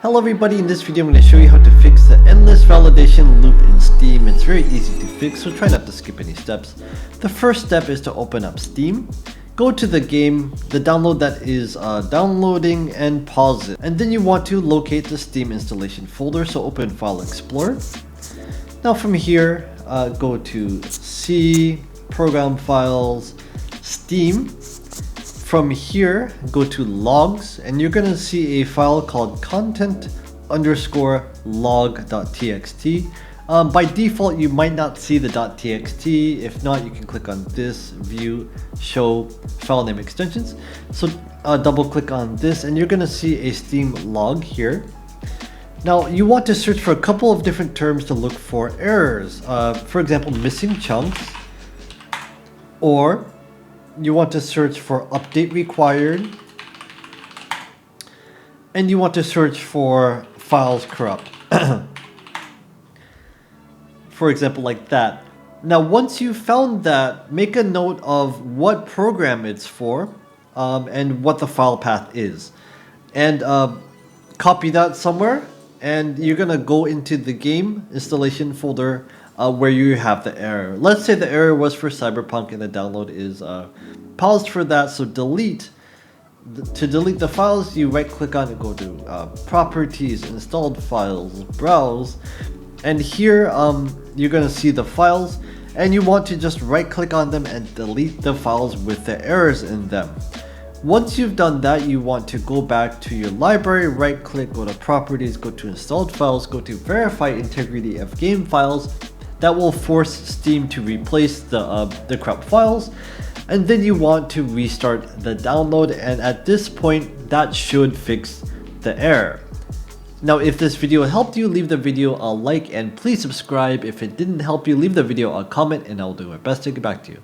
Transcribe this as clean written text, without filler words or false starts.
Hello everybody, in this video I'm going to show you how to fix the endless validation loop in Steam. It's very easy to fix, so try not to skip any steps. The first step is to open up Steam, go to the game, the download that is downloading, and pause it. And then you want to locate the Steam installation folder, so open File Explorer. Now from here, go to C, Program Files, Steam. From here, go to logs, and you're gonna see a file called content_log.txt. By default, you might not see the .txt. If not, you can click on this, view, show file name extensions. So double click on this, and you're gonna see a Steam log here. Now, you want to search for a couple of different terms to look for errors. For example, missing chunks, or you want to search for update required, and you want to search for files corrupt. For example, like that. Now, once you've found that, make a note of what program it's for and what the file path is. And copy that somewhere, and you're gonna go into the game installation folder where you have the error. Let's say the error was for Cyberpunk and the download is paused for that, so delete. To delete the files, you right click on it, go to properties, installed files, browse, and here you're gonna see the files, and you want to just right click on them and delete the files with the errors in them. Once you've done that, you want to go back to your library, right click, go to properties, go to installed files, go to verify integrity of game files. That will force Steam to replace the corrupt files, and then you want to restart the download, and at this point that should fix the error. Now, if this video helped you, leave the video a like and please subscribe. If it didn't help you, leave the video a comment and I'll do my best to get back to you.